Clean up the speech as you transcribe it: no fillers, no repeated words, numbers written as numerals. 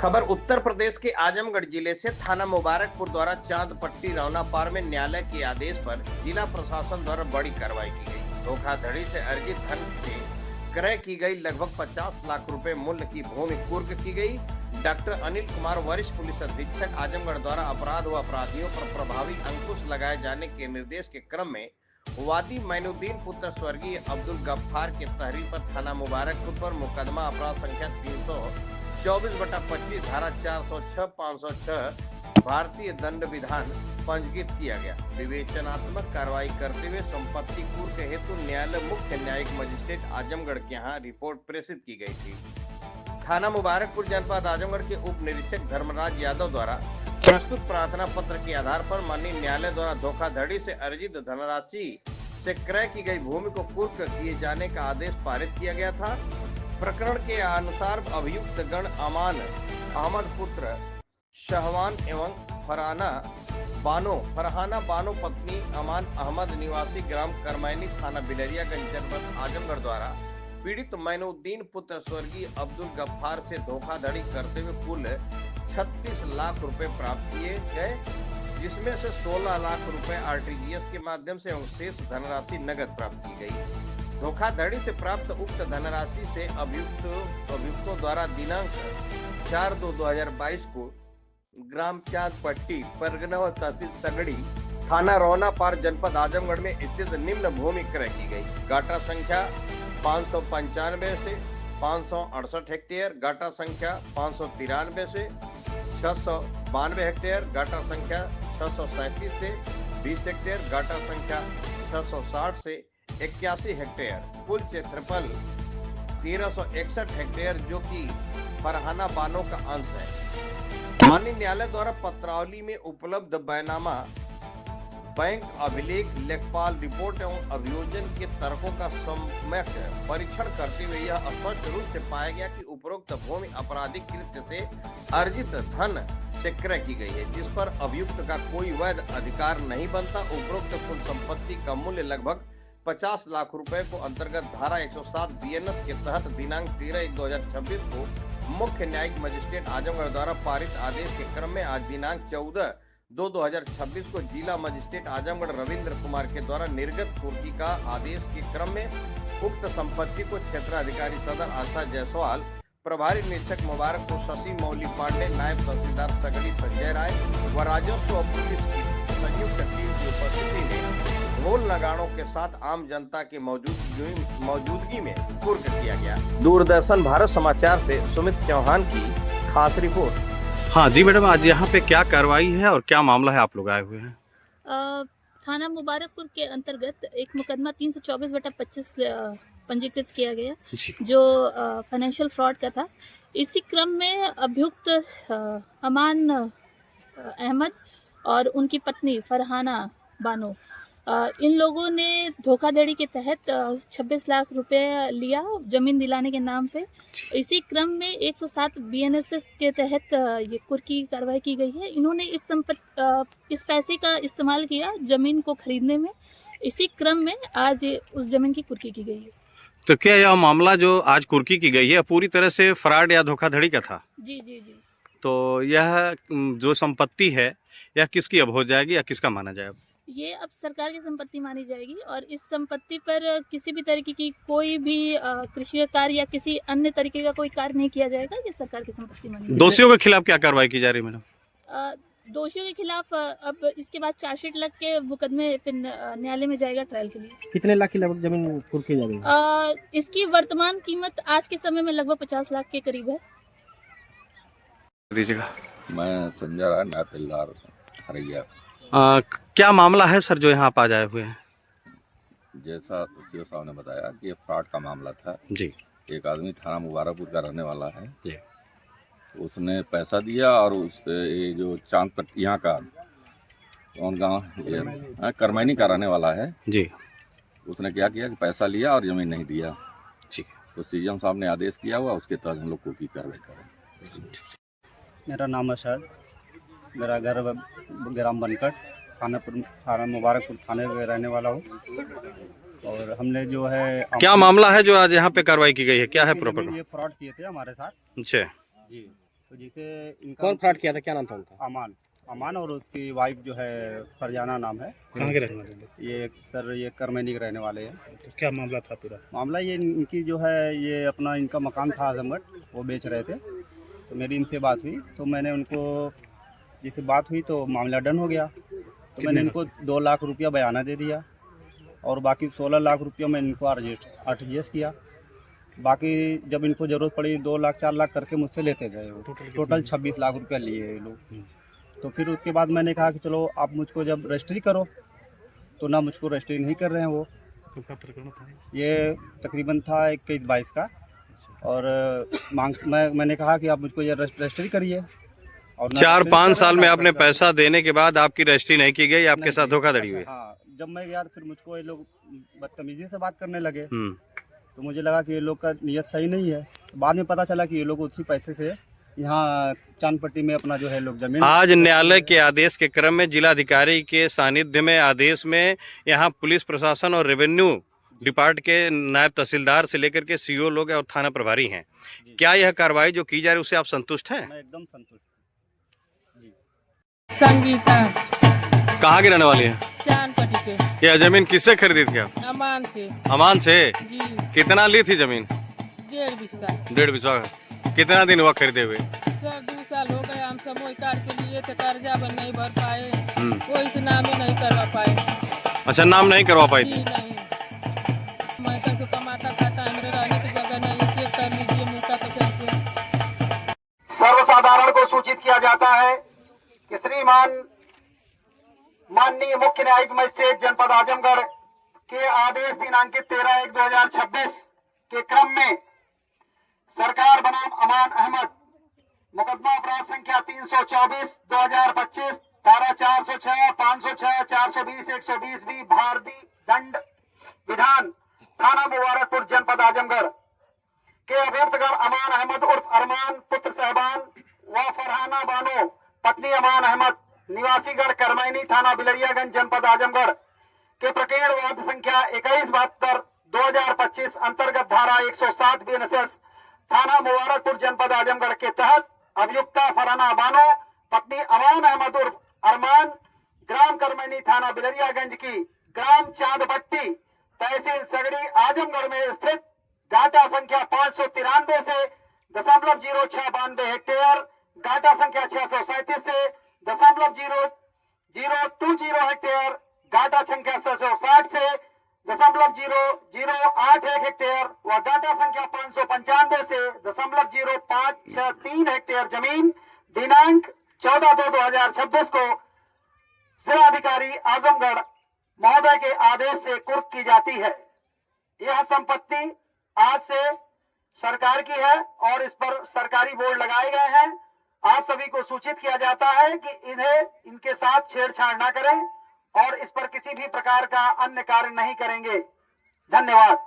खबर उत्तर प्रदेश के आजमगढ़ जिले से थाना मुबारकपुर द्वारा चांदपट्टी रौना पार में न्यायालय के आदेश पर जिला प्रशासन द्वारा बड़ी कार्रवाई की गई। धोखाधड़ी से अर्जित धन से क्रय की गई लगभग 50 लाख रुपए मूल्य की भूमि कुर्क की गई। डॉक्टर अनिल कुमार वरिष्ठ पुलिस अधीक्षक आजमगढ़ द्वारा अपराध व अपराधियों पर प्रभावी अंकुश लगाए जाने के निर्देश के क्रम में वादी मैनुद्दीन पुत्र स्वर्गीय अब्दुल गफ्फार के तहरीर पर थाना मुबारकपुर पर मुकदमा अपराध संख्या 324/25 धारा 406 506 भारतीय दंड विधान पंजीकृत किया गया। विवेचनात्मक कार्रवाई करते हुए संपत्ति कुर्क हेतु न्यायालय मुख्य न्यायिक मजिस्ट्रेट आजमगढ़ के यहाँ रिपोर्ट प्रेषित की गई थी। थाना मुबारकपुर जनपद आजमगढ़ के उप निरीक्षक धर्मराज यादव द्वारा प्रस्तुत प्रार्थना पत्र के आधार पर माननीय न्यायालय द्वारा धोखाधड़ी से अर्जित धनराशि से क्रय की गई भूमि को कुर्क किए जाने का आदेश पारित किया गया था। प्रकरण के अनुसार अभियुक्त गण अमान अहमद पुत्र शहवान एवं फरहाना बानो पत्नी अमान अहमद निवासी ग्राम करमैनी थाना बिलरियागंज जनपद आजमगढ़ द्वारा पीड़ित मैनुद्दीन पुत्र स्वर्गीय अब्दुल गफ्फार से धोखाधड़ी करते हुए कुल 36 लाख रुपए प्राप्त किए गए, जिसमें से 16 लाख रुपए आरटीजीएस के माध्यम से एवं शेष धनराशि नगद प्राप्त की गई। धोखाधड़ी से प्राप्त उक्त धनराशि से अभियुक्तों द्वारा दिनांक 4/2/2022 को ग्राम चांदपट्टी परगना व तहसील तगड़ी थाना रौना पार जनपद आजमगढ़ में स्थित निम्न भूमि क्रय की गई। गाटा संख्या 595 से 568 हेक्टेयर, गाटा संख्या 593 से 692 हेक्टेयर, गाटा संख्या 637 से 20 हेक्टेयर, गाटा संख्या 660 से 81 हेक्टेयर, कुल क्षेत्रफल 1361 हेक्टेयर जो कि फरहाना बानो का अंश है। माननीय न्यायालय द्वारा पत्रावली में उपलब्ध बैनामा बैंक अभिलेख लेखपाल रिपोर्ट एवं अभियोजन के तर्कों का सम्यक परीक्षण करते हुए यह स्पष्ट रूप से पाया गया कि उपरोक्त भूमि आपराधिक कृत्य से अर्जित धन से क्रय की गई है, जिस पर अभियुक्त का कोई वैध अधिकार नहीं बनता। उपरोक्त कुल संपत्ति का मूल्य लगभग 50 लाख रुपए को अंतर्गत धारा 107 बीएनएस के तहत दिनांक 13/1/2026 को मुख्य न्यायिक मजिस्ट्रेट आजमगढ़ द्वारा पारित आदेश के क्रम में आज दिनांक 14/2/2026 को जिला मजिस्ट्रेट आजमगढ़ रविंद्र कुमार के द्वारा निर्गत कुर्की का आदेश के क्रम में उक्त संपत्ति को क्षेत्राधिकारी सदर आशा जायसवाल, प्रभारी निरीक्षक मुबारकपुर शशि मौली पांडे, नायब तहसीलदार तगड़ी संजय राय व राजस्व और पुलिस की संयुक्त टीम की उपस्थिति में ढोल नगाड़ों के साथ आम जनता के मौजूदगी में कुर्क किया गया। दूरदर्शन भारत समाचार से सुमित चौहान की खास रिपोर्ट। हाँ जी मैडम, आज यहाँ पे क्या कार्रवाई है और क्या मामला है, आप लोग आए हुए हैं? थाना मुबारकपुर के अंतर्गत एक मुकदमा 324/25 पंजीकृत किया गया जो फाइनेंशियल फ्रॉड का था। इसी क्रम में अभियुक्त अमान अहमद और उनकी पत्नी फरहाना बानो इन लोगों ने धोखाधड़ी के तहत 26 लाख रुपए लिया जमीन दिलाने के नाम पे। इसी क्रम में 107 बीएनएस के तहत ये कुर्की की कार्रवाई की गई है। इन्होंने इस पैसे का इस्तेमाल किया जमीन को खरीदने में। इसी क्रम में आज उस जमीन की कुर्की की गई है। तो क्या यह मामला जो आज कुर्की की गई है पूरी तरह से फ्रॉड या धोखाधड़ी का था? जी जी जी। तो यह जो संपत्ति है यह किसकी अब हो जाएगी या किसका माना जाएगा? ये अब सरकार की संपत्ति मानी जाएगी और इस संपत्ति पर किसी भी तरीके की कोई भी कृषि कार्य या किसी अन्य तरीके का कोई कार्य नहीं किया जाएगा। ये सरकार की संपत्ति मानी जाएगी। दोषियों के खिलाफ क्या कार्रवाई की जा रही है मैडम? दोषियों के खिलाफ अब इसके बाद चार्जशीट लग के मुकदमे फिर न्यायालय में जाएगा ट्रायल के लिए। कितने लाख की लगभग जमीन कुर्की जा रही है? इसकी वर्तमान कीमत आज के समय में लगभग 50 लाख के करीब है। दीजिएगा। मैं संजय राय, नायब हरैया। क्या मामला है सर जो यहाँ आप आज आए हुए हैं? जैसा सीओ साहब ने बताया कि ये फ्रॉड का मामला था जी। एक आदमी थाना मुबारकपुर का रहने वाला है जी। उसने पैसा दिया और उस ये जो चांदपट्टी यहाँ का कौन गाँव करमैनी का रहने वाला है जी। उसने क्या किया कि पैसा लिया और जमीन नहीं दिया जी। तो सीएम साहब ने आदेश किया हुआ, उसके तहत हम लोग को की कार्रवाई करें। मेरा नाम है शायद, मेरा घर ग्राम बनकट, थाना मुबारकपुर थाने में रहने वाला हूँ। और हमने जो है क्या मामला है जो आज यहाँ पे कार्रवाई की गई है, क्या है प्रॉपर? ये फ्रॉड किए थे हमारे साथ। अच्छा जी। तो जिसे इनका कौन फ्रॉड किया था, क्या नाम था उनका? अमान और उसकी वाइफ जो है फरजाना नाम है। कहाँ के रहने वाले लोग? ये सर ये करमैनी के रहने वाले हैं। तो क्या मामला था पूरा? मामला ये इनकी जो है ये अपना इनका मकान था आजमगढ़, वो बेच रहे थे। तो मेरी इनसे बात हुई तो मैंने उनको जिससे बात हुई तो मामला डन हो गया। तो मैंने इनको 2 लाख रुपया बयाना दे दिया और बाकी 16 लाख रुपया मैंने इनको आरटीजीएस किया। बाकी जब इनको ज़रूरत पड़ी 2 लाख 4 लाख करके मुझसे लेते गए वो। टोटल 26 लाख रुपया लिए ये लोग। तो फिर उसके बाद मैंने कहा कि चलो आप मुझको जब रजिस्ट्री करो, तो ना मुझको रजिस्ट्री नहीं कर रहे हैं वो। ये तकरीबन था 21-22 का। और मैंने कहा कि आप मुझको ये रजिस्ट्री करिए। और 4-5 साल में आपने पैसा देने के बाद आपकी रजिस्ट्री नहीं की गई, आपके साथ धोखाधड़ी हुई? हाँ, जब मैं गया फिर मुझको ये लोग बदतमीजी से बात करने लगे। तो मुझे लगा कि ये लोग का नियत सही नहीं है। तो बाद में पता चला कि ये लोग उसी पैसे से यहाँ चांदपट्टी में अपना जो है लोग जमीन। आज न्यायालय के आदेश के क्रम में जिलाधिकारी के सानिध्य में आदेश में यहाँ पुलिस प्रशासन और रेवेन्यू डिपार्ट के नायब तहसीलदार से लेकर के सीओ लोग और थाना प्रभारी हैं। क्या यह कार्रवाई जो की जा रही है उससे आप संतुष्ट हैं? मैं एकदम संतुष्ट हूं। जी। संगीता कहाँ के रहने वाली हैं? चांदपट्टी के। यह जमीन किससे खरीदी थी आप? अमान से। अमान से? जी। कितना ली थी जमीन? 1.5 बिस्सा। 1.5 बिस्सा। कितना दिन हुआ खरीदे हुए? सर 2 साल हो गए। हम समूह कार्ड के लिए तो कर्जा बन नहीं भर पाए, कोई से नामे नहीं करवा पाए। अच्छा, नाम नहीं करवा पाई जी थी? नहीं। मैं कैसे कमाता खाता, हमारे रहने की जगह नहीं, चेक कर लीजिए मुद्दा पे चल के। सर्वसाधारण को सूचित किया जाता है कि श्रीमान माननीय मुख्य न्यायिक मजिस्ट्रेट जनपद आजमगढ़ के आदेश दिनांकित 13/1/2026 के क्रम में सरकार बनाम अमान अहमद मुकदमा अपराध संख्या 324/2025 धारा 406, 506, 420, 120 भारतीय दंड विधान थाना मुबारकपुर जनपद आजमगढ़ के अभियुक्तगण अमान अहमद उर्फ अरमान पुत्र साहबान व फरहाना बानो पत्नी अमान अहमद निवासीगढ़ करमैनी थाना बिलरियागंज जनपद आजमगढ़ के प्रकरण वाद संख्या 2172/2025 अंतर्गत धारा 107 बीएनएसएस थाना मुबारकपुर जनपद आजमगढ़ के तहत अभियुक्ता फरहाना बानो पत्नी अमान अहमद उर्फ अरमान ग्राम करमैनी थाना बिलरियागंज की ग्राम चांदपट्टी तहसील सगड़ी आजमगढ़ में स्थित डाटा संख्या 593 से 0.0692 हेक्टेयर, डाटा संख्या 637 से 0.0020 हेक्टेयर, डाटा संख्या 660 से 0.0081 हेक्टेयर व डाटा संख्या 595 से 0.0563 हेक्टेयर जमीन दिनांक 14/2/2026 को जिलाधिकारी आजमगढ़ महोदय के आदेश से कुर्क की जाती है। यह संपत्ति आज से सरकार की है और इस पर सरकारी बोर्ड लगाए गए हैं। आप सभी को सूचित किया जाता है कि इनके साथ छेड़छाड़ न करें और इस पर किसी भी प्रकार का अन्य कार्य नहीं करेंगे। धन्यवाद।